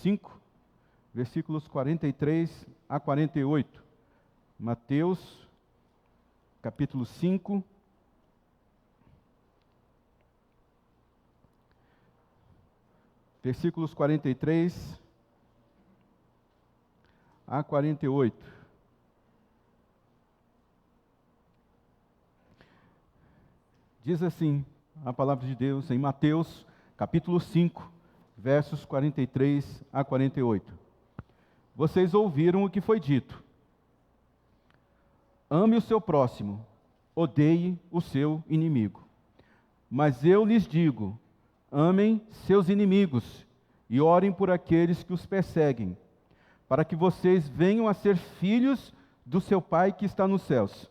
5, versículos 43 a 48. Mateus, capítulo 5, versículos 43 a 48. Diz assim a palavra de Deus em Mateus, capítulo 5, versos 43 a 48. Vocês ouviram o que foi dito: ame o seu próximo, odeie o seu inimigo. Mas eu lhes digo: amem seus inimigos e orem por aqueles que os perseguem, para que vocês venham a ser filhos do seu Pai que está nos céus.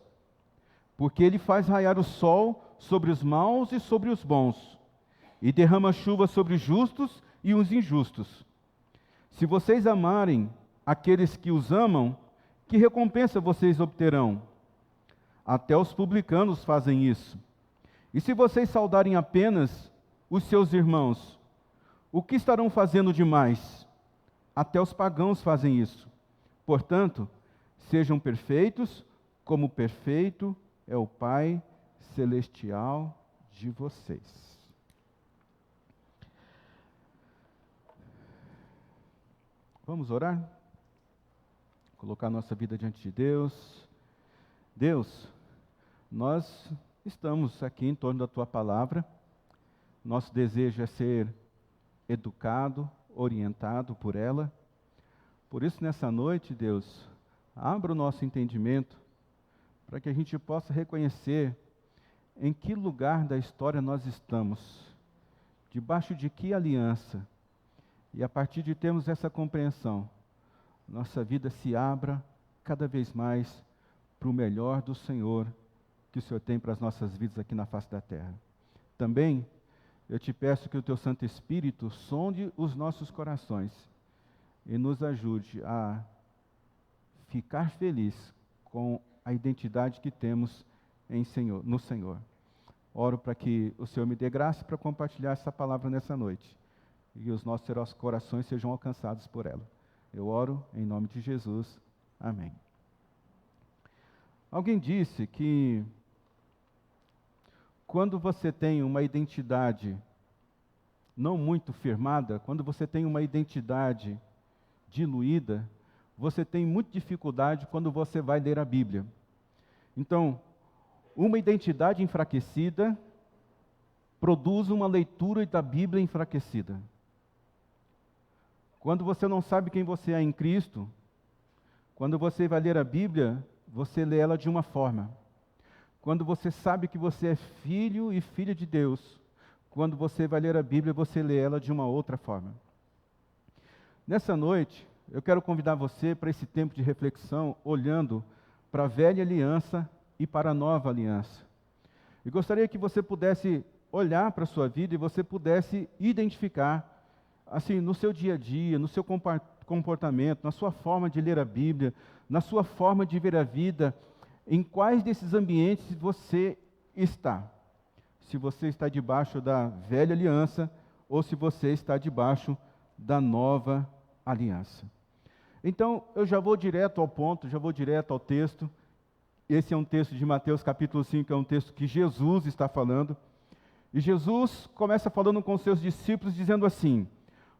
Porque Ele faz raiar o sol sobre os maus e sobre os bons, e derrama chuva sobre os justos e os injustos. Se vocês amarem aqueles que os amam, que recompensa vocês obterão? Até os publicanos fazem isso. E se vocês saudarem apenas os seus irmãos, o que estarão fazendo demais? Até os pagãos fazem isso. Portanto, sejam perfeitos, como perfeito é o Pai Celestial de vocês. Vamos orar? Colocar nossa vida diante de Deus. Deus, nós estamos aqui em torno da Tua Palavra. Nosso desejo é ser educado, orientado por ela. Por isso, nessa noite, Deus, abra o nosso entendimento para que a gente possa reconhecer em que lugar da história nós estamos, debaixo de que aliança, e a partir de termos essa compreensão, nossa vida se abra cada vez mais para o melhor do Senhor que o Senhor tem para as nossas vidas aqui na face da terra. Também, eu te peço que o Teu Santo Espírito sonde os nossos corações e nos ajude a ficar feliz com a identidade que temos no Senhor. Oro para que o Senhor me dê graça para compartilhar essa palavra nessa noite e os nossos corações sejam alcançados por ela. Eu oro em nome de Jesus. Amém. Alguém disse que quando você tem uma identidade não muito firmada, quando você tem uma identidade diluída, você tem muita dificuldade quando você vai ler a Bíblia. Então, uma identidade enfraquecida produz uma leitura da Bíblia enfraquecida. Quando você não sabe quem você é em Cristo, quando você vai ler a Bíblia, você lê ela de uma forma. Quando você sabe que você é filho e filha de Deus, quando você vai ler a Bíblia, você lê ela de uma outra forma. Nessa noite, eu quero convidar você para esse tempo de reflexão, olhando para a velha aliança e para a nova aliança. E gostaria que você pudesse olhar para a sua vida e você pudesse identificar, assim, no seu dia a dia, no seu comportamento, na sua forma de ler a Bíblia, na sua forma de ver a vida, em quais desses ambientes você está. Se você está debaixo da velha aliança ou se você está debaixo da nova aliança. Então, eu já vou direto ao ponto, já vou direto ao texto. Esse é um texto de Mateus capítulo 5, é um texto que Jesus está falando. E Jesus começa falando com seus discípulos, dizendo assim: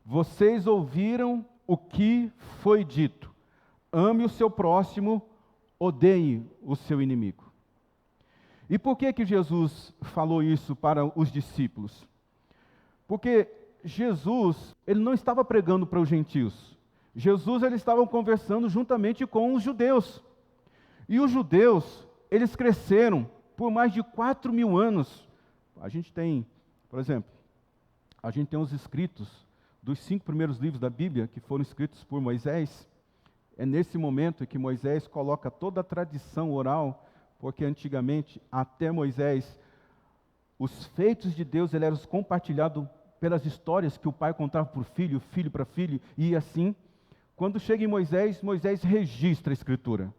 vocês ouviram o que foi dito. Ame o seu próximo, odeie o seu inimigo. E por que Jesus falou isso para os discípulos? Porque Jesus, ele não estava pregando para os gentios. Jesus, ele estava conversando juntamente com os judeus. E os judeus, eles cresceram por mais de 4.000 anos. A gente tem, por exemplo, a gente tem os escritos dos 5 primeiros livros da Bíblia, que foram escritos por Moisés. É nesse momento que Moisés coloca toda a tradição oral, porque antigamente, até Moisés, os feitos de Deus eram compartilhados pelas histórias que o pai contava para o filho para filho, e assim. Quando chega em Moisés, Moisés registra a Escritura.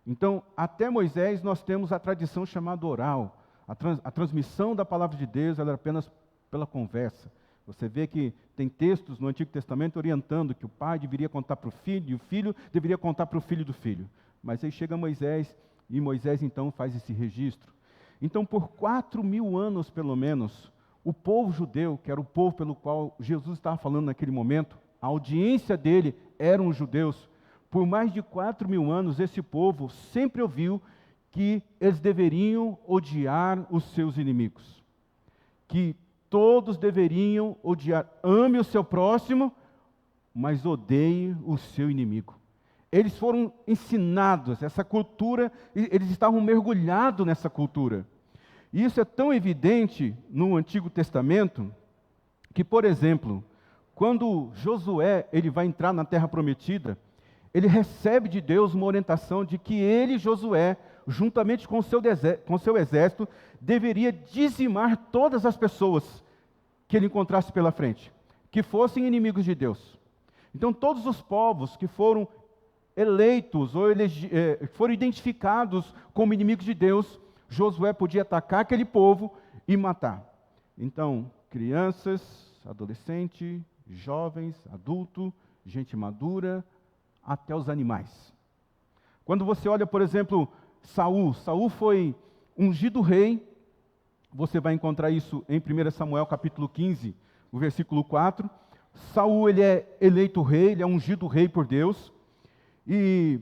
Então, até Moisés, nós temos a tradição chamada oral. A transmissão da palavra de Deus ela era apenas pela conversa, Você vê que tem textos no Antigo Testamento orientando que o pai deveria contar para o filho, e o filho deveria contar para o filho do filho. Mas aí chega Moisés, e Moisés então faz esse registro. Então, por 4.000 anos, pelo menos, o povo judeu, que era o povo pelo qual Jesus estava falando naquele momento, a audiência dele eram os judeus. Por mais de 4.000 anos, esse povo sempre ouviu que eles deveriam odiar os seus inimigos. Que todos deveriam odiar. Ame o seu próximo, mas odeie o seu inimigo. Eles foram ensinados, essa cultura, eles estavam mergulhados nessa cultura. E isso é tão evidente no Antigo Testamento, que, por exemplo, quando Josué ele vai entrar na Terra Prometida, ele recebe de Deus uma orientação de que ele, Josué, juntamente com seu exército, deveria dizimar todas as pessoas que ele encontrasse pela frente, que fossem inimigos de Deus. Então, todos os povos que foram eleitos ou foram identificados como inimigos de Deus, Josué podia atacar aquele povo e matar. Então, crianças, adolescentes, jovens, adultos, gente madura, até os animais. Quando você olha, por exemplo, Saul foi ungido rei. Você vai encontrar isso em 1 Samuel capítulo 15, o versículo 4. Saul, ele é eleito rei, ele é ungido rei por Deus. E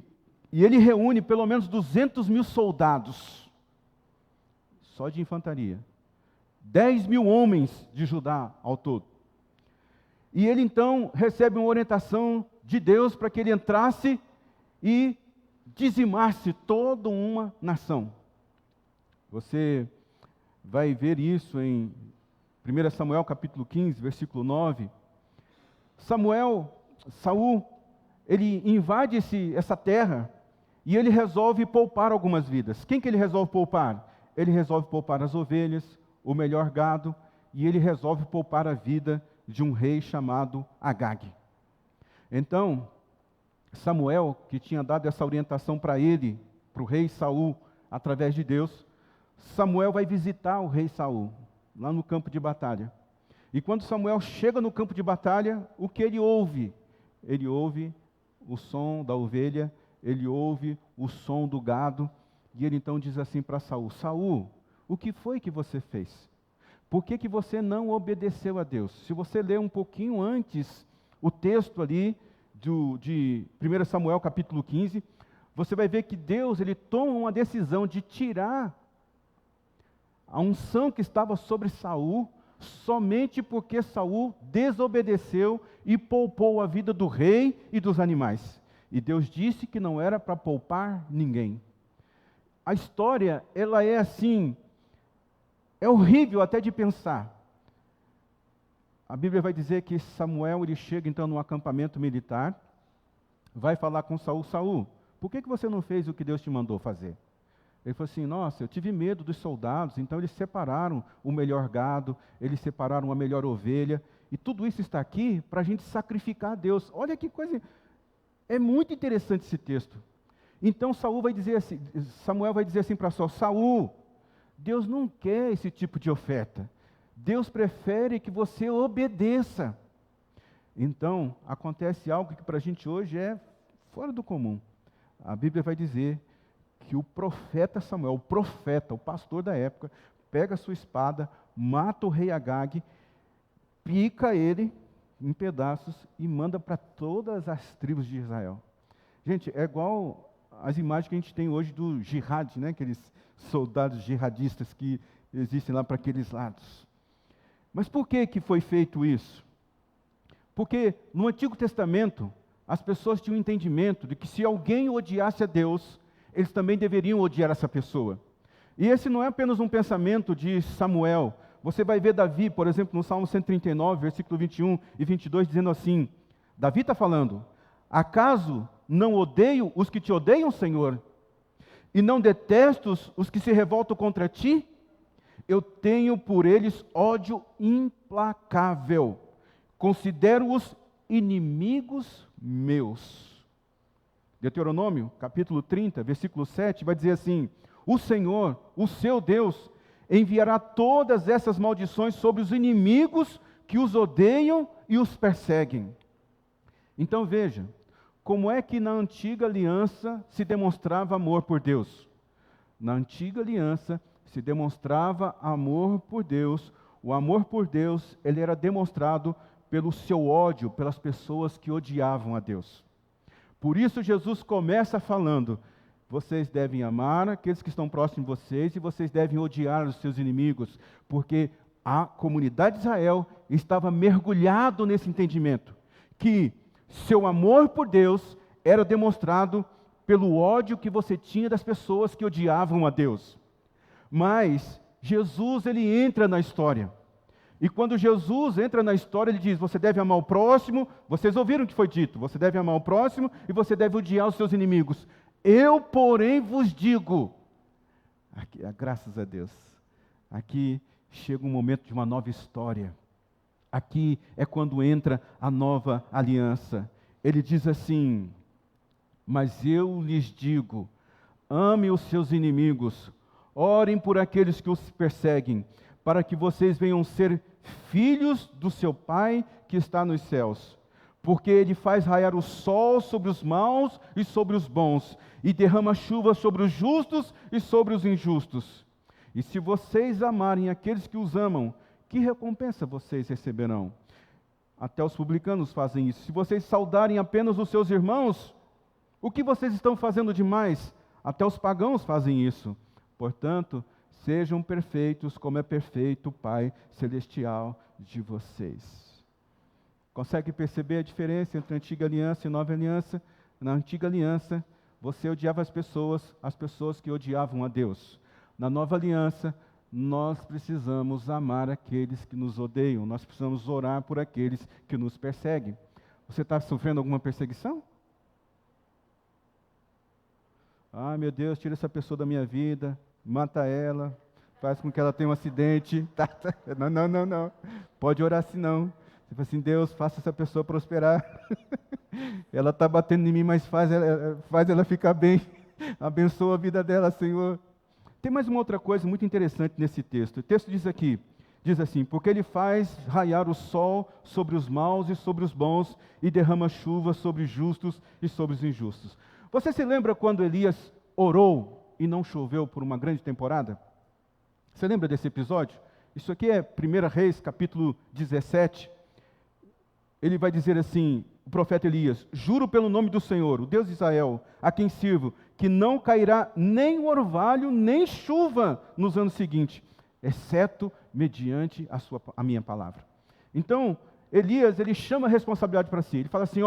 ele reúne pelo menos 200.000 soldados, só de infantaria. 10.000 homens de Judá ao todo. E ele então recebe uma orientação de Deus para que ele entrasse e dizimasse toda uma nação. Você vai ver isso em 1 Samuel capítulo 15, versículo 9. Saul, ele invade essa terra e ele resolve poupar algumas vidas. Quem que ele resolve poupar? Ele resolve poupar as ovelhas, o melhor gado, e ele resolve poupar a vida de um rei chamado Agag. Então, Samuel, que tinha dado essa orientação para ele, para o rei Saul, através de Deus, Samuel vai visitar o rei Saul, lá no campo de batalha. E quando Samuel chega no campo de batalha, o que ele ouve? Ele ouve o som da ovelha, ele ouve o som do gado, e ele então diz assim para Saul: Saul, o que foi que você fez? Por que você não obedeceu a Deus? Se você ler um pouquinho antes o texto ali de 1 Samuel capítulo 15, você vai ver que Deus ele toma uma decisão de tirar a unção que estava sobre Saul, somente porque Saul desobedeceu e poupou a vida do rei e dos animais. E Deus disse que não era para poupar ninguém. A história, ela é assim, é horrível até de pensar. A Bíblia vai dizer que Samuel ele chega então num acampamento militar, vai falar com Saul: Saul, por que você não fez o que Deus te mandou fazer? Ele falou assim: nossa, eu tive medo dos soldados, então eles separaram o melhor gado, eles separaram a melhor ovelha, e tudo isso está aqui para a gente sacrificar a Deus. Olha que coisa, é muito interessante esse texto. Então Samuel vai dizer assim para Saul: Saul, Deus não quer esse tipo de oferta. Deus prefere que você obedeça. Então, acontece algo que para a gente hoje é fora do comum. A Bíblia vai dizer que o profeta Samuel, o pastor da época, pega a sua espada, mata o rei Agag, pica ele em pedaços e manda para todas as tribos de Israel. Gente, é igual as imagens que a gente tem hoje do jihad, né? Aqueles soldados jihadistas que existem lá para aqueles lados. Mas por que foi feito isso? Porque no Antigo Testamento, as pessoas tinham um entendimento de que se alguém odiasse a Deus, eles também deveriam odiar essa pessoa. E esse não é apenas um pensamento de Samuel. Você vai ver Davi, por exemplo, no Salmo 139, versículo 21 e 22, dizendo assim, Davi está falando: acaso não odeio os que te odeiam, Senhor? E não detesto os que se revoltam contra ti? Eu tenho por eles ódio implacável. Considero-os inimigos meus. Deuteronômio, capítulo 30, versículo 7, vai dizer assim: o Senhor, o seu Deus, enviará todas essas maldições sobre os inimigos que os odeiam e os perseguem. Então veja, como é que na antiga aliança se demonstrava amor por Deus? Na antiga aliança se demonstrava amor por Deus. O amor por Deus, ele era demonstrado pelo seu ódio, pelas pessoas que odiavam a Deus. Por isso Jesus começa falando: vocês devem amar aqueles que estão próximos de vocês e vocês devem odiar os seus inimigos, porque a comunidade de Israel estava mergulhado nesse entendimento, que seu amor por Deus era demonstrado pelo ódio que você tinha das pessoas que odiavam a Deus. Mas Jesus, ele entra na história. E quando Jesus entra na história, ele diz: você deve amar o próximo. Vocês ouviram o que foi dito: você deve amar o próximo e você deve odiar os seus inimigos. Eu, porém, vos digo. Aqui, graças a Deus. Aqui chega um momento de uma nova história. Aqui é quando entra a nova aliança. Ele diz assim: mas eu lhes digo, ame os seus inimigos, orem por aqueles que os perseguem, para que vocês venham ser filhos do seu Pai que está nos céus. Porque Ele faz raiar o sol sobre os maus e sobre os bons, e derrama chuva sobre os justos e sobre os injustos. E se vocês amarem aqueles que os amam, que recompensa vocês receberão? Até os publicanos fazem isso. Se vocês saudarem apenas os seus irmãos, o que vocês estão fazendo demais? Até os pagãos fazem isso. Portanto, sejam perfeitos como é perfeito o Pai Celestial de vocês. Consegue perceber a diferença entre a antiga aliança e nova aliança? Na antiga aliança, você odiava as pessoas que odiavam a Deus. Na nova aliança, nós precisamos amar aqueles que nos odeiam, nós precisamos orar por aqueles que nos perseguem. Você está sofrendo alguma perseguição? Ah, meu Deus, tira essa pessoa da minha vida, mata ela, faz com que ela tenha um acidente. Não. Pode orar assim não. Você fala assim: Deus, faça essa pessoa prosperar. Ela está batendo em mim, mas faz ela ficar bem. Abençoa a vida dela, Senhor. Tem mais uma outra coisa muito interessante nesse texto. O texto diz assim: porque Ele faz raiar o sol sobre os maus e sobre os bons, e derrama chuva sobre os justos e sobre os injustos. Você se lembra quando Elias orou e não choveu por uma grande temporada? Você lembra desse episódio? Isso aqui é 1 Reis, capítulo 17. Ele vai dizer assim, o profeta Elias: juro pelo nome do Senhor, o Deus de Israel, a quem sirvo, que não cairá nem orvalho, nem chuva nos anos seguintes, exceto mediante a minha palavra. Então, Elias, ele chama a responsabilidade para si. Ele fala assim: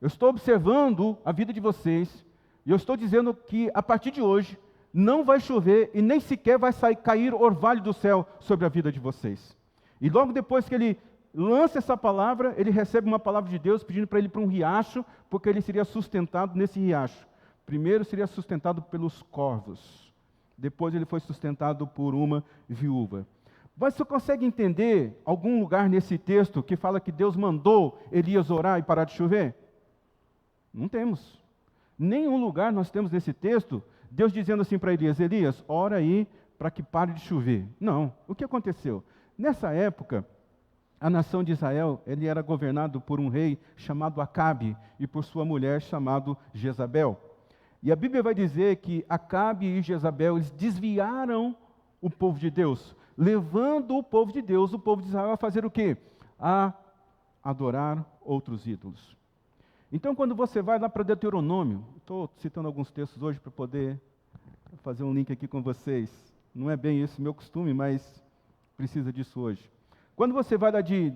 eu estou observando a vida de vocês, e eu estou dizendo que a partir de hoje não vai chover e nem sequer vai cair orvalho do céu sobre a vida de vocês. E logo depois que ele lança essa palavra, ele recebe uma palavra de Deus pedindo para ele ir para um riacho, porque ele seria sustentado nesse riacho. Primeiro seria sustentado pelos corvos, depois ele foi sustentado por uma viúva. Mas você consegue entender algum lugar nesse texto que fala que Deus mandou Elias orar e parar de chover? Não temos. Nenhum lugar nós temos nesse texto Deus dizendo assim para Elias: Elias, ora aí para que pare de chover. Não. O que aconteceu? Nessa época, a nação de Israel, ele era governado por um rei chamado Acabe e por sua mulher chamada Jezabel. E a Bíblia vai dizer que Acabe e Jezabel, eles desviaram o povo de Deus, levando o povo de Deus, o povo de Israel, a fazer o quê? A adorar outros ídolos. Então, quando você vai lá para Deuteronômio, estou citando alguns textos hoje para poder fazer um link aqui com vocês. Não é bem esse meu costume, mas precisa disso hoje. Quando você vai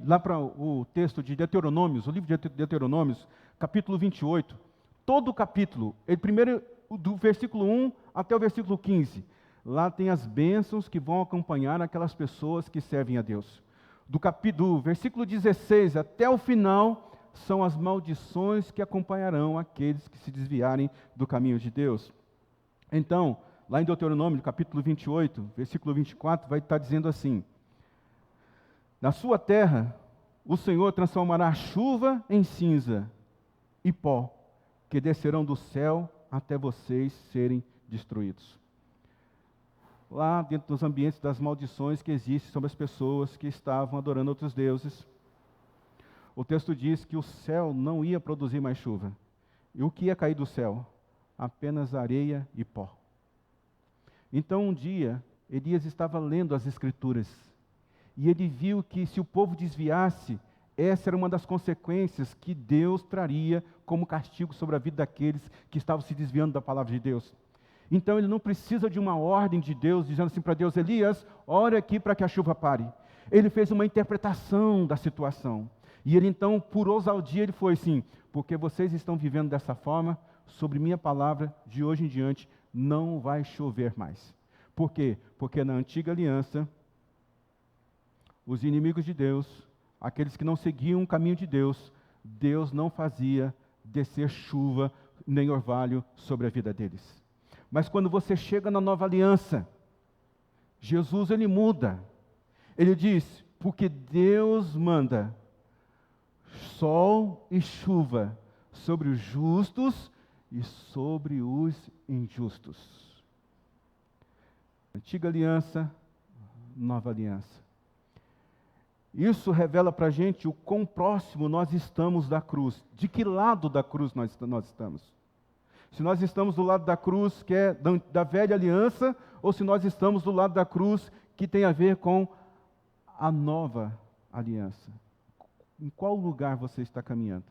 lá para o texto de Deuteronômios, o livro de Deuteronômios, capítulo 28, todo o capítulo, primeiro do versículo 1 até o versículo 15, lá tem as bênçãos que vão acompanhar aquelas pessoas que servem a Deus. Do versículo 16 até o final, são as maldições que acompanharão aqueles que se desviarem do caminho de Deus. Então, lá em Deuteronômio, capítulo 28, versículo 24, vai estar dizendo assim: na sua terra, o Senhor transformará a chuva em cinza e pó, que descerão do céu até vocês serem destruídos. lá dentro dos ambientes das maldições que existem sobre as pessoas que estavam adorando outros deuses. O texto diz que o céu não ia produzir mais chuva. E o que ia cair do céu? Apenas areia e pó. Então um dia, Elias estava lendo as Escrituras, e ele viu que se o povo desviasse, essa era uma das consequências que Deus traria como castigo sobre a vida daqueles que estavam se desviando da palavra de Deus. Então ele não precisa de uma ordem de Deus, dizendo assim para Deus: Elias, ore aqui para que a chuva pare. Ele fez uma interpretação da situação. E ele então, por ousadia, ele foi assim: porque vocês estão vivendo dessa forma, sobre minha palavra, de hoje em diante, não vai chover mais. Por quê? Porque na antiga aliança, os inimigos de Deus, aqueles que não seguiam o caminho de Deus, Deus não fazia descer chuva nem orvalho sobre a vida deles. Mas quando você chega na nova aliança, Jesus ele muda. Ele diz: porque Deus manda sol e chuva sobre os justos e sobre os injustos. Antiga aliança, nova aliança. Isso revela para a gente o quão próximo nós estamos da cruz. De que lado da cruz nós estamos? Se nós estamos do lado da cruz, que é da velha aliança, ou se nós estamos do lado da cruz, que tem a ver com a nova aliança. Em qual lugar você está caminhando?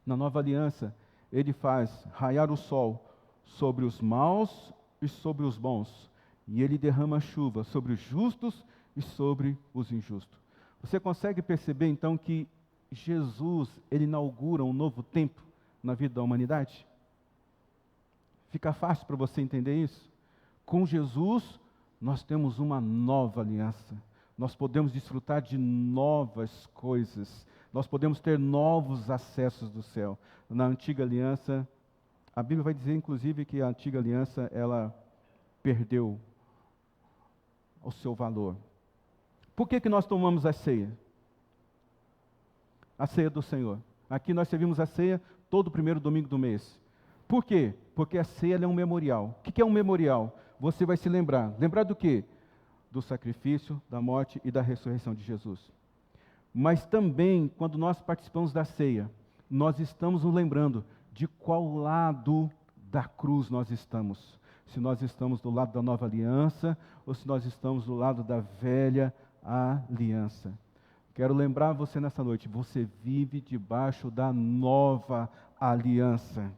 Na nova aliança, ele faz raiar o sol sobre os maus e sobre os bons. E ele derrama chuva sobre os justos e sobre os injustos. Você consegue perceber, então, que Jesus, ele inaugura um novo tempo na vida da humanidade? Fica fácil para você entender isso? Com Jesus, nós temos uma nova aliança. Nós podemos desfrutar de novas coisas. Nós podemos ter novos acessos do céu. Na antiga aliança, a Bíblia vai dizer, inclusive, que a antiga aliança, ela perdeu o seu valor. Por que nós tomamos a ceia? A ceia do Senhor. Aqui nós servimos a ceia todo primeiro domingo do mês. Por quê? Porque a ceia é um memorial. O que é um memorial? Você vai se lembrar. Lembrar do quê? Do sacrifício, da morte e da ressurreição de Jesus. Mas também, quando nós participamos da ceia, nós estamos nos lembrando de qual lado da cruz nós estamos. Se nós estamos do lado da nova aliança ou se nós estamos do lado da velha aliança. Quero lembrar você nessa noite, você vive debaixo da nova aliança.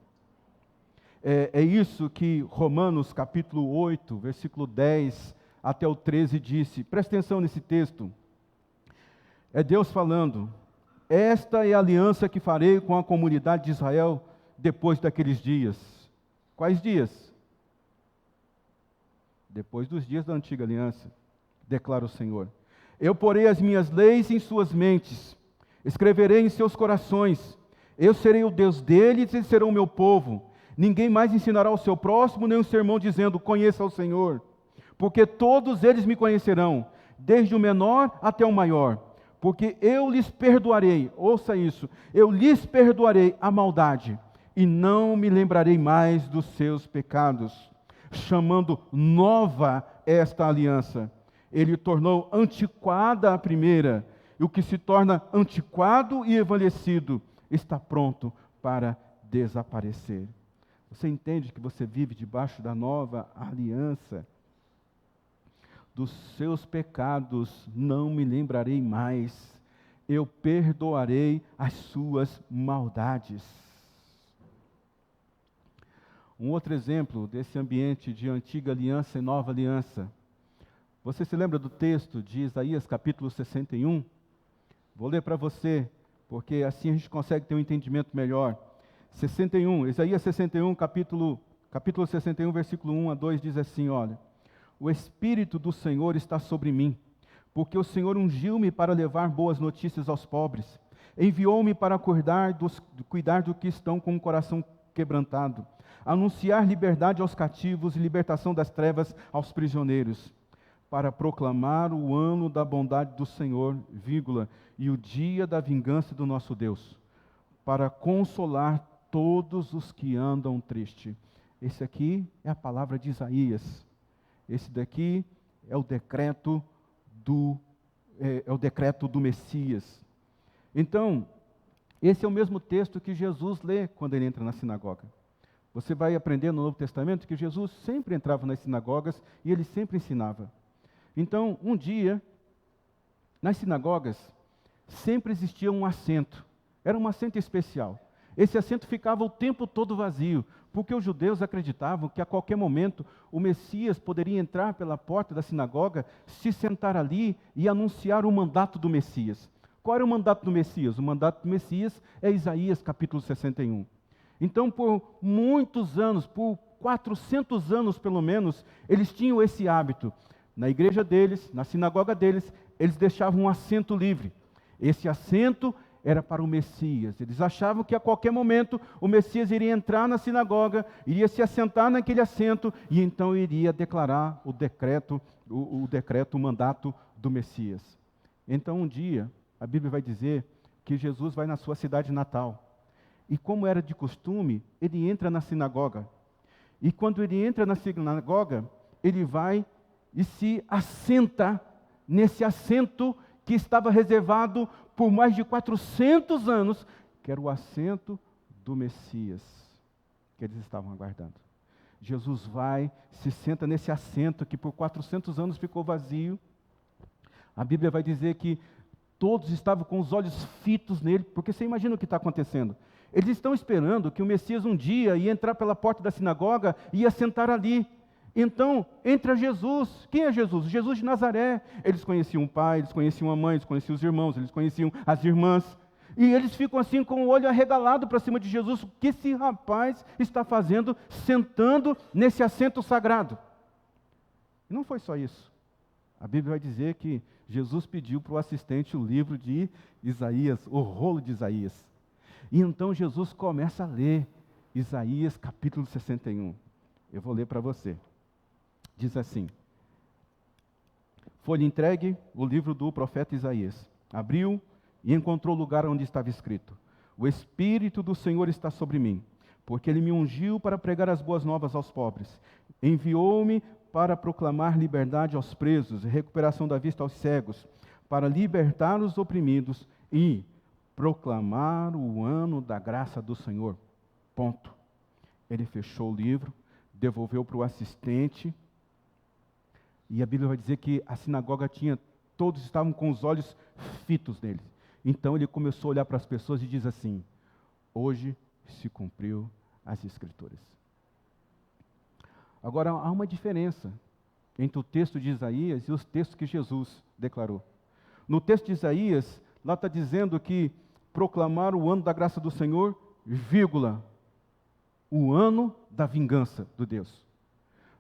É isso que Romanos capítulo 8, versículo 10 até o 13 disse. Presta atenção nesse texto. É Deus falando: esta é a aliança que farei com a comunidade de Israel depois daqueles dias. Quais dias? Depois dos dias da antiga aliança, declara o Senhor. Eu porei as minhas leis em suas mentes, escreverei em seus corações. Eu serei o Deus deles e eles serão o meu povo. Ninguém mais ensinará ao seu próximo nem um sermão dizendo: conheça o Senhor. Porque todos eles me conhecerão, desde o menor até o maior. Porque eu lhes perdoarei, ouça isso, eu lhes perdoarei a maldade e não me lembrarei mais dos seus pecados. Chamando nova esta aliança. Ele tornou antiquada a primeira, e o que se torna antiquado e envelhecido está pronto para desaparecer. Você entende que você vive debaixo da nova aliança? Dos seus pecados não me lembrarei mais, eu perdoarei as suas maldades. Um outro exemplo desse ambiente de antiga aliança e nova aliança. Você se lembra do texto de Isaías capítulo 61? Vou ler para você, porque assim a gente consegue ter um entendimento melhor. 61, Isaías 61, capítulo 61, versículo 1 a 2, diz assim, olha: o Espírito do Senhor está sobre mim, porque o Senhor ungiu-me para levar boas notícias aos pobres. Enviou-me para cuidar do que estão com o coração quebrantado, anunciar liberdade aos cativos e libertação das trevas aos prisioneiros, para proclamar o ano da bondade do Senhor, e o dia da vingança do nosso Deus, para consolar todos os que andam tristes Esse aqui é a palavra de Isaías. Esse daqui é o decreto do Messias. Então, esse é o mesmo texto que Jesus lê quando ele entra na sinagoga. Você vai aprender no Novo Testamento que Jesus sempre entrava nas sinagogas e ele sempre ensinava. Então, um dia, nas sinagogas, sempre existia um assento. Era um assento especial. Esse assento ficava o tempo todo vazio, porque os judeus acreditavam que a qualquer momento o Messias poderia entrar pela porta da sinagoga, se sentar ali e anunciar o mandato do Messias. Qual era o mandato do Messias? O mandato do Messias é Isaías capítulo 61. Então, por muitos anos, por 400 anos pelo menos, eles tinham esse hábito. Na igreja deles, na sinagoga deles, eles deixavam um assento livre. Esse assento era para o Messias. Eles achavam que a qualquer momento o Messias iria entrar na sinagoga, iria se assentar naquele assento e então iria declarar o decreto, o mandato do Messias. Então, um dia, a Bíblia vai dizer que Jesus vai na sua cidade natal. E como era de costume, ele entra na sinagoga. E quando ele entra na sinagoga, ele vai e se assenta nesse assento que estava reservado por mais de 400 anos, que era o assento do Messias, que eles estavam aguardando. Jesus vai, se senta nesse assento que por 400 anos ficou vazio. A Bíblia vai dizer que todos estavam com os olhos fitos nele, porque você imagina o que está acontecendo. Eles estão esperando que o Messias um dia ia entrar pela porta da sinagoga e ia sentar ali. Então, entra Jesus. Quem é Jesus? Jesus de Nazaré. Eles conheciam o pai, eles conheciam a mãe, eles conheciam os irmãos, eles conheciam as irmãs. E eles ficam assim com o olho arregalado para cima de Jesus. O que esse rapaz está fazendo sentando nesse assento sagrado? E não foi só isso. A Bíblia vai dizer que Jesus pediu para o assistente o livro de Isaías, o rolo de Isaías. E então Jesus começa a ler Isaías capítulo 61. Eu vou ler para você. Diz assim: foi-lhe entregue o livro do profeta Isaías. Abriu e encontrou o lugar onde estava escrito: o Espírito do Senhor está sobre mim, porque Ele me ungiu para pregar as boas novas aos pobres. Enviou-me para proclamar liberdade aos presos e recuperação da vista aos cegos, para libertar os oprimidos e proclamar o ano da graça do Senhor. Ponto. Ele fechou o livro, devolveu para o assistente, e a Bíblia vai dizer que a sinagoga todos estavam com os olhos fitos nele. Então ele começou a olhar para as pessoas e diz assim: hoje se cumpriu as Escrituras. Agora, há uma diferença entre o texto de Isaías e os textos que Jesus declarou. No texto de Isaías, lá está dizendo que proclamar o ano da graça do Senhor, vírgula, o ano da vingança do Deus.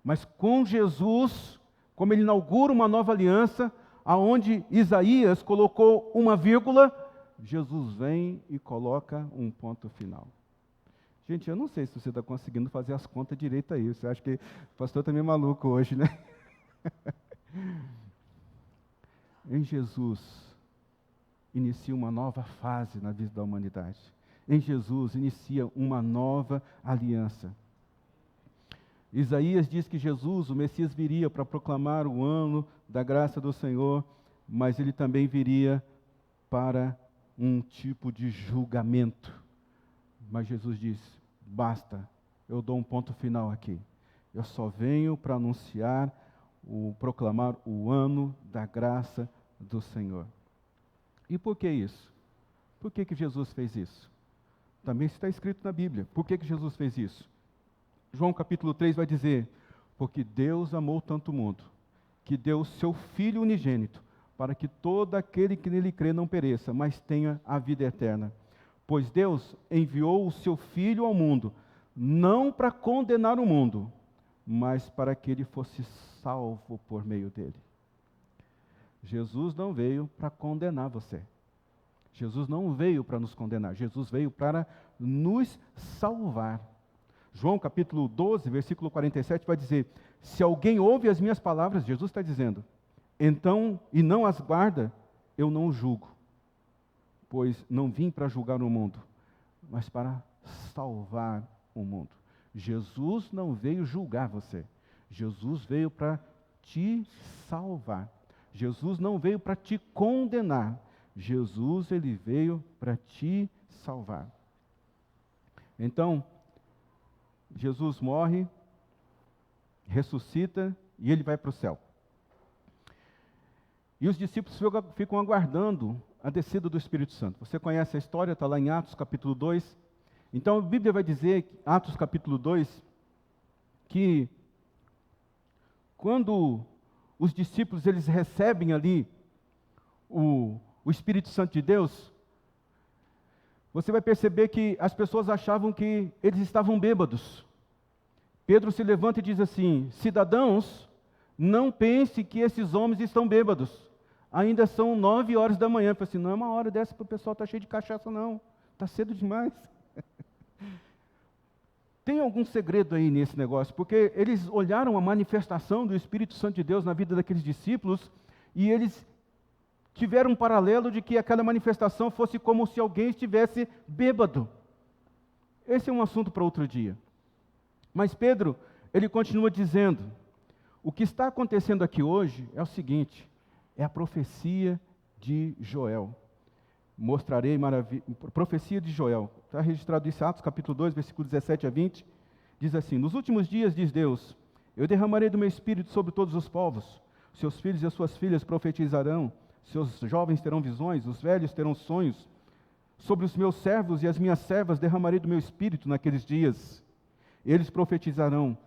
Mas com Jesus, como ele inaugura uma nova aliança, aonde Isaías colocou uma vírgula, Jesus vem e coloca um ponto final. Gente, eu não sei se você está conseguindo fazer as contas direito aí. Você acha que o pastor está meio maluco hoje, né? Em Jesus, inicia uma nova fase na vida da humanidade. Em Jesus, inicia uma nova aliança. Isaías diz que Jesus, o Messias, viria para proclamar o ano da graça do Senhor, mas ele também viria para um tipo de julgamento. Mas Jesus diz: basta, eu dou um ponto final aqui. Eu só venho para anunciar, proclamar o ano da graça do Senhor. E por que isso? Por que Jesus fez isso? Também está escrito na Bíblia. Por que Jesus fez isso? João capítulo 3 vai dizer: porque Deus amou tanto o mundo, que deu o seu Filho unigênito, para que todo aquele que nele crê não pereça, mas tenha a vida eterna. Pois Deus enviou o seu Filho ao mundo, não para condenar o mundo, mas para que ele fosse salvo por meio dele. Jesus não veio para condenar você. Jesus não veio para nos condenar. Jesus veio para nos salvar. João capítulo 12, versículo 47 vai dizer: se alguém ouve as minhas palavras, Jesus está dizendo, então, e não as guarda, eu não o julgo. Pois não vim para julgar o mundo, mas para salvar o mundo. Jesus não veio julgar você. Jesus veio para te salvar. Jesus não veio para te condenar. Jesus, ele veio para te salvar. Então, Jesus morre, ressuscita e ele vai para o céu. E os discípulos ficam aguardando a descida do Espírito Santo. Você conhece a história, está lá em Atos capítulo 2. Então a Bíblia vai dizer, Atos capítulo 2, que quando os discípulos eles recebem ali o Espírito Santo de Deus, você vai perceber que as pessoas achavam que eles estavam bêbados. Pedro se levanta e diz assim: cidadãos, não pense que esses homens estão bêbados. Ainda são 9 horas da manhã. Eu falei assim, não é uma hora dessa para o pessoal estar cheio de cachaça, não. Está cedo demais. Tem algum segredo aí nesse negócio? Porque eles olharam a manifestação do Espírito Santo de Deus na vida daqueles discípulos e eles tiveram um paralelo de que aquela manifestação fosse como se alguém estivesse bêbado. Esse é um assunto para outro dia. Mas Pedro, ele continua dizendo, o que está acontecendo aqui hoje é o seguinte, é a profecia de Joel. Mostrarei maravilha, profecia de Joel, está registrado em Atos capítulo 2, versículo 17 a 20, diz assim, nos últimos dias, diz Deus, eu derramarei do meu espírito sobre todos os povos, seus filhos e as suas filhas profetizarão, seus jovens terão visões, os velhos terão sonhos, sobre os meus servos e as minhas servas derramarei do meu espírito naqueles dias, eles profetizarão,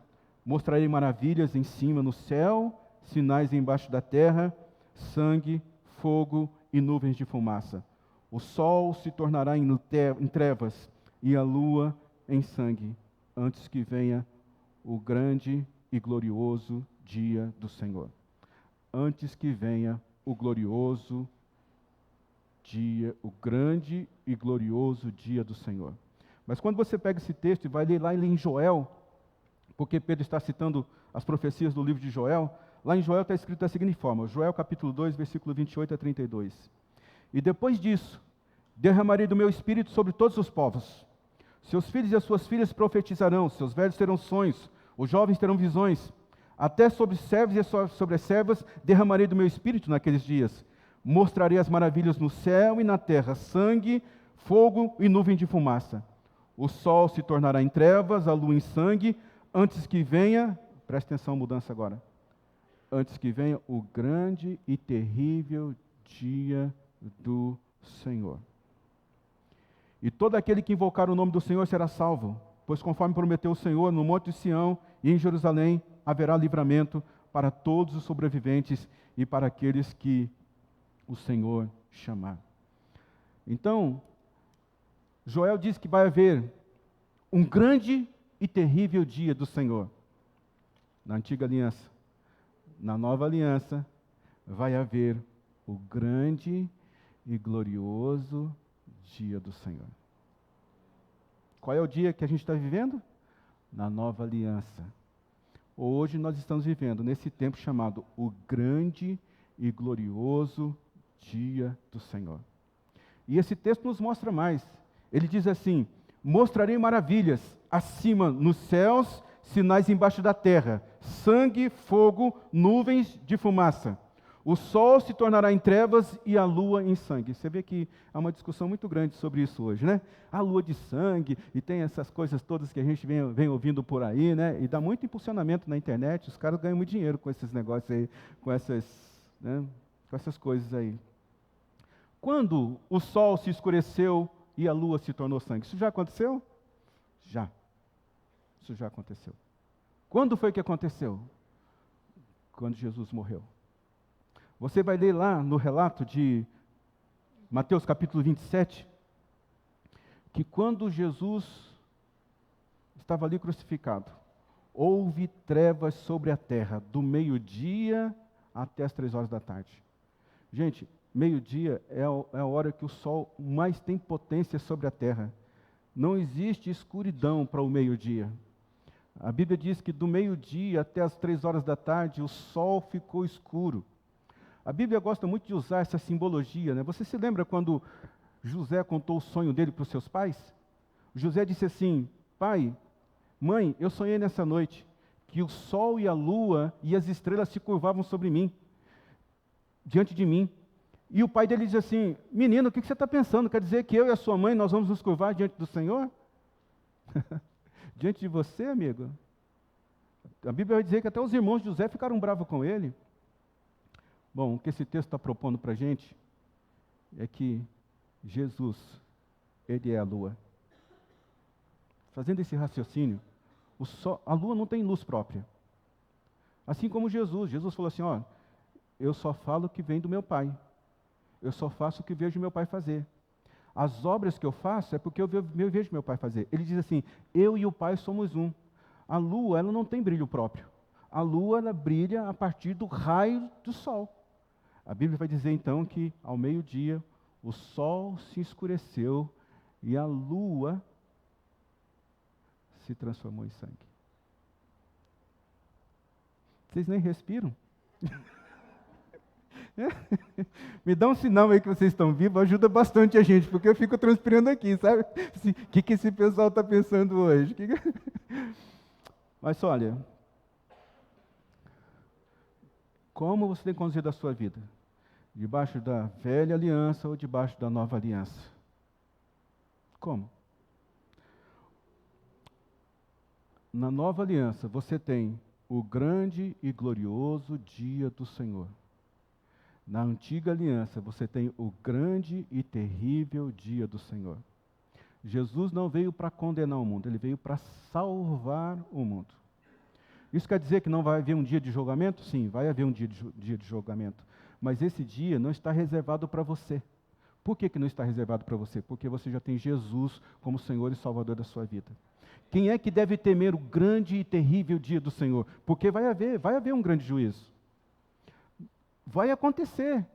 mostrarei maravilhas em cima no céu, sinais embaixo da terra, sangue, fogo e nuvens de fumaça. O sol se tornará em trevas e a lua em sangue, antes que venha o grande e glorioso dia do Senhor. Antes que venha o glorioso dia, o grande e glorioso dia do Senhor. Mas quando você pega esse texto e vai ler lá em Joel, porque Pedro está citando as profecias do livro de Joel, lá em Joel está escrito da seguinte forma, Joel capítulo 2, versículo 28 a 32. E depois disso, derramarei do meu espírito sobre todos os povos. Seus filhos e as suas filhas profetizarão, seus velhos terão sonhos, os jovens terão visões. Até sobre os servos e sobre as servas derramarei do meu espírito naqueles dias. Mostrarei as maravilhas no céu e na terra, sangue, fogo e nuvem de fumaça. O sol se tornará em trevas, a lua em sangue, antes que venha, presta atenção, mudança agora, antes que venha o grande e terrível dia do Senhor. E todo aquele que invocar o nome do Senhor será salvo, pois conforme prometeu o Senhor, no monte de Sião e em Jerusalém haverá livramento para todos os sobreviventes e para aqueles que o Senhor chamar. Então, Joel diz que vai haver um grande e terrível dia do Senhor. Na antiga aliança, na nova aliança, vai haver o grande e glorioso dia do Senhor. Qual é o dia que a gente está vivendo? Na nova aliança. Hoje nós estamos vivendo nesse tempo chamado o grande e glorioso dia do Senhor. E esse texto nos mostra mais. Ele diz assim, mostrarei maravilhas acima nos céus, sinais embaixo da terra, sangue, fogo, nuvens de fumaça. O sol se tornará em trevas e a lua em sangue. Você vê que há uma discussão muito grande sobre isso hoje, né? A lua de sangue, e tem essas coisas todas que a gente vem ouvindo por aí, né? E dá muito impulsionamento na internet, os caras ganham muito dinheiro com esses negócios aí, com essas coisas aí. Quando o sol se escureceu e a lua se tornou sangue? Isso já aconteceu? Já. Isso já aconteceu. Quando foi que aconteceu? Quando Jesus morreu. Você vai ler lá no relato de Mateus capítulo 27, que quando Jesus estava ali crucificado, houve trevas sobre a terra, do meio-dia até as 3 horas da tarde. Gente, meio-dia é a hora que o sol mais tem potência sobre a terra. Não existe escuridão para o meio-dia. A Bíblia diz que do meio-dia até as 3 horas da tarde, o sol ficou escuro. A Bíblia gosta muito de usar essa simbologia, né? Você se lembra quando José contou o sonho dele para os seus pais? José disse assim, pai, Mãe, eu sonhei nessa noite que o sol e a lua e as estrelas se curvavam sobre mim, diante de mim. E o pai dele diz assim, menino, o que você está pensando? Quer dizer que eu e a sua mãe, nós vamos nos curvar diante do Senhor? Diante de você, amigo? A Bíblia vai dizer que até os irmãos de José ficaram bravos com ele. Bom, o que esse texto está propondo para a gente é que Jesus, ele é a lua. Fazendo esse raciocínio, a lua não tem luz própria. Assim como Jesus falou assim, ó, eu só falo o que vem do meu Pai. Eu só faço o que vejo meu Pai fazer. As obras que eu faço é porque eu vejo meu Pai fazer. Ele diz assim, eu e o Pai somos um. A lua, ela não tem brilho próprio. A lua, ela brilha a partir do raio do sol. A Bíblia vai dizer então que ao meio-dia o sol se escureceu e a lua se transformou em sangue. Vocês nem respiram? Me dá um sinal aí que vocês estão vivos, ajuda bastante a gente, porque eu fico transpirando aqui, sabe? O que esse pessoal está pensando hoje? Mas olha, como você tem conduzido a sua vida? Debaixo da velha aliança ou debaixo da nova aliança? Como? Na nova aliança você tem o grande e glorioso dia do Senhor. Na antiga aliança, você tem o grande e terrível dia do Senhor. Jesus não veio para condenar o mundo, ele veio para salvar o mundo. Isso quer dizer que não vai haver um dia de julgamento? Sim, vai haver um dia de julgamento. Mas esse dia não está reservado para você. Por que não está reservado para você? Porque você já tem Jesus como Senhor e Salvador da sua vida. Quem é que deve temer o grande e terrível dia do Senhor? Porque vai haver um grande juízo. Vai acontecer,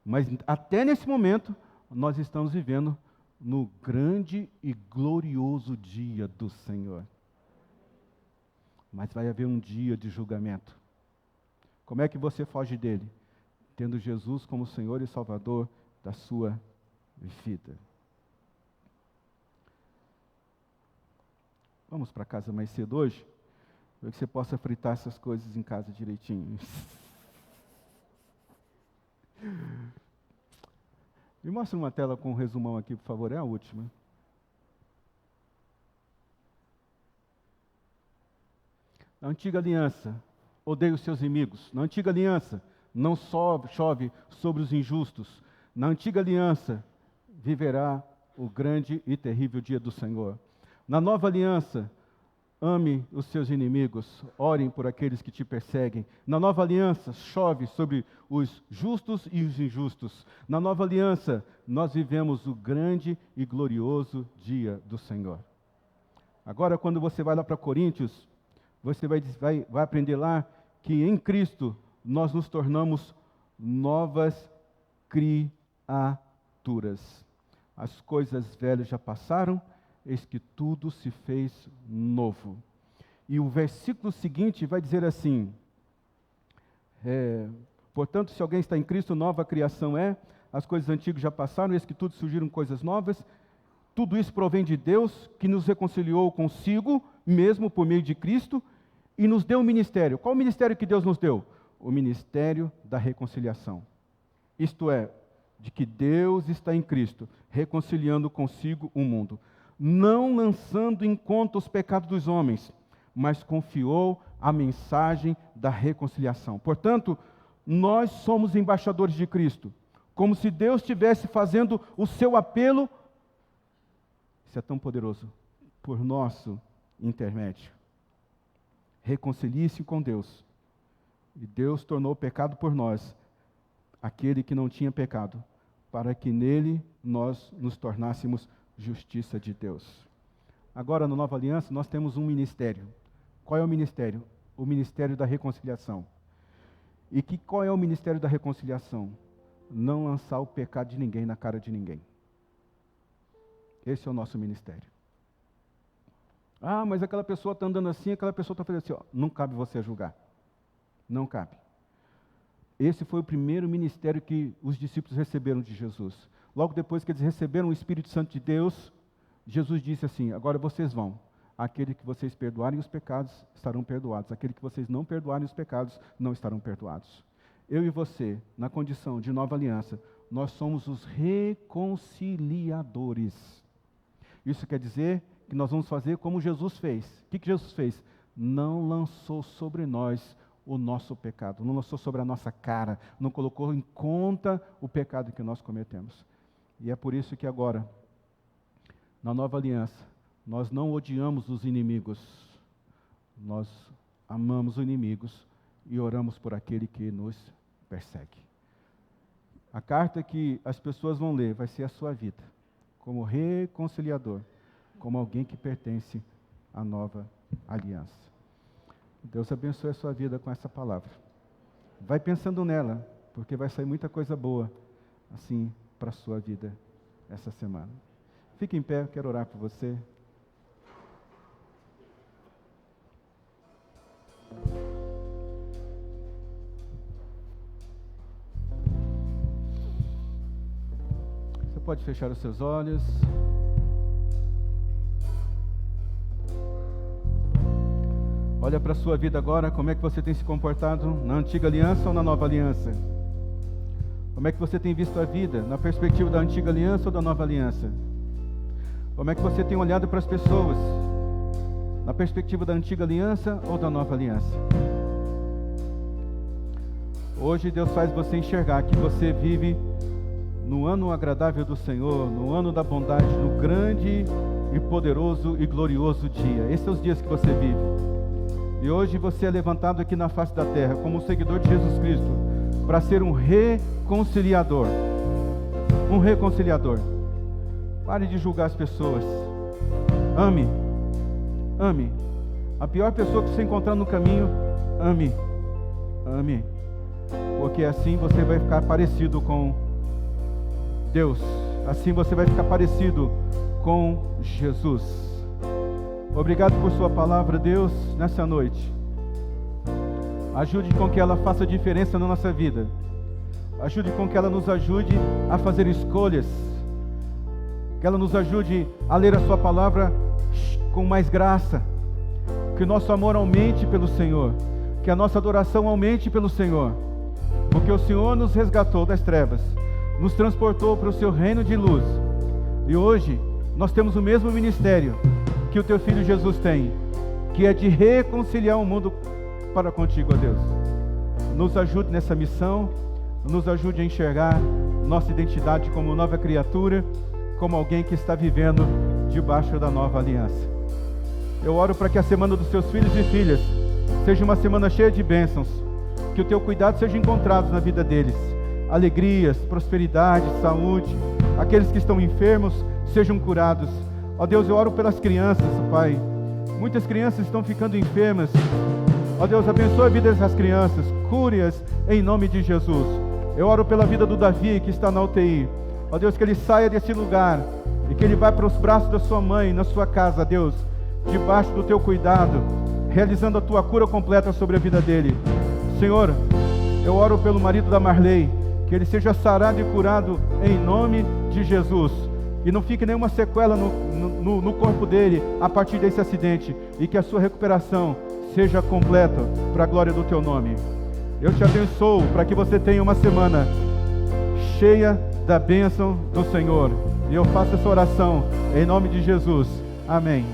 mas até nesse momento, nós estamos vivendo no grande e glorioso dia do Senhor. Mas vai haver um dia de julgamento. Como é que você foge dele? Tendo Jesus como Senhor e Salvador da sua vida. Vamos para casa mais cedo hoje? Para que você possa fritar essas coisas em casa direitinho. Me mostra uma tela com um resumão aqui, por favor, é a última. Na antiga aliança, odeie os seus inimigos. Na antiga aliança, não chove sobre os injustos. Na antiga aliança, viverá o grande e terrível dia do Senhor. Na nova aliança, ame os seus inimigos, orem por aqueles que te perseguem. Na nova aliança, chove sobre os justos e os injustos. Na nova aliança, nós vivemos o grande e glorioso dia do Senhor. Agora, quando você vai lá para Coríntios, você vai aprender lá que em Cristo nós nos tornamos novas criaturas. As coisas velhas já passaram, eis que tudo se fez novo. E o versículo seguinte vai dizer assim, portanto, se alguém está em Cristo, nova criação é, as coisas antigas já passaram, eis que tudo surgiram coisas novas. Tudo isso provém de Deus, que nos reconciliou consigo, mesmo por meio de Cristo, e nos deu um ministério. Qual o ministério que Deus nos deu? O ministério da reconciliação. Isto é, de que Deus está em Cristo, reconciliando consigo o mundo, não lançando em conta os pecados dos homens, mas confiou a mensagem da reconciliação. Portanto, nós somos embaixadores de Cristo, como se Deus estivesse fazendo o seu apelo, isso é tão poderoso, por nosso intermédio. Reconcilie-se com Deus. E Deus tornou pecado por nós, aquele que não tinha pecado, para que nele nós nos tornássemos justiça de Deus. Agora, na Nova Aliança, nós temos um ministério. Qual é o ministério? O ministério da reconciliação. E qual é o ministério da reconciliação? Não lançar o pecado de ninguém na cara de ninguém. Esse é o nosso ministério. Ah, mas aquela pessoa está andando assim, aquela pessoa está fazendo assim. Ó, não cabe você julgar. Não cabe. Esse foi o primeiro ministério que os discípulos receberam de Jesus. Logo depois que eles receberam o Espírito Santo de Deus, Jesus disse assim, agora vocês vão. Aquele que vocês perdoarem os pecados, estarão perdoados. Aquele que vocês não perdoarem os pecados, não estarão perdoados. Eu e você, na condição de nova aliança, nós somos os reconciliadores. Isso quer dizer que nós vamos fazer como Jesus fez. O que Jesus fez? Não lançou sobre nós o nosso pecado, não lançou sobre a nossa cara, não colocou em conta o pecado que nós cometemos. E é por isso que agora, na nova aliança, nós não odiamos os inimigos, nós amamos os inimigos e oramos por aquele que nos persegue. A carta que as pessoas vão ler vai ser a sua vida, como reconciliador, como alguém que pertence à nova aliança. Deus abençoe a sua vida com essa palavra. Vai pensando nela, porque vai sair muita coisa boa, assim, para a sua vida essa semana. Fique em pé, eu quero orar por você. Você pode fechar os seus olhos. Olha para a sua vida agora, como é que você tem se comportado na antiga aliança ou na nova aliança? Como é que você tem visto a vida, na perspectiva da antiga aliança ou da nova aliança? Como é que você tem olhado para as pessoas, na perspectiva da antiga aliança ou da nova aliança? Hoje Deus faz você enxergar que você vive no ano agradável do Senhor, no ano da bondade, no grande e poderoso e glorioso dia. Esses são os dias que você vive. E hoje você é levantado aqui na face da terra como um seguidor de Jesus Cristo para ser um reconciliador. Um reconciliador. Pare de julgar as pessoas. Ame. Ame. A pior pessoa que você encontrar no caminho, ame. Ame. Porque assim você vai ficar parecido com Deus. Assim você vai ficar parecido com Jesus. Obrigado por sua palavra, Deus, nessa noite. Ajude com que ela faça diferença na nossa vida. Ajude com que ela nos ajude a fazer escolhas. Que ela nos ajude a ler a sua palavra com mais graça. Que o nosso amor aumente pelo Senhor. Que a nossa adoração aumente pelo Senhor. Porque o Senhor nos resgatou das trevas, nos transportou para o seu reino de luz. E hoje nós temos o mesmo ministério que o teu Filho Jesus tem, que é de reconciliar o mundo para contigo, ó Deus. Nos ajude nessa missão, nos ajude a enxergar nossa identidade como nova criatura, como alguém que está vivendo debaixo da nova aliança. Eu oro para que a semana dos teus filhos e filhas seja uma semana cheia de bênçãos, que o teu cuidado seja encontrado na vida deles, alegrias, prosperidade, saúde, aqueles que estão enfermos sejam curados. Ó Deus, eu oro pelas crianças, Pai. Muitas crianças estão ficando enfermas. Ó Deus, abençoa a vida dessas crianças, cure-as em nome de Jesus. Eu oro pela vida do Davi, que está na UTI. Ó Deus, que ele saia desse lugar e que ele vá para os braços da sua mãe, na sua casa, Deus, debaixo do teu cuidado, realizando a tua cura completa sobre a vida dele. Senhor, eu oro pelo marido da Marley, que ele seja sarado e curado em nome de Jesus. E não fique nenhuma sequela no corpo dele a partir desse acidente. E que a sua recuperação seja completa para a glória do teu nome. Eu te abençoo para que você tenha uma semana cheia da bênção do Senhor. E eu faço essa oração em nome de Jesus. Amém.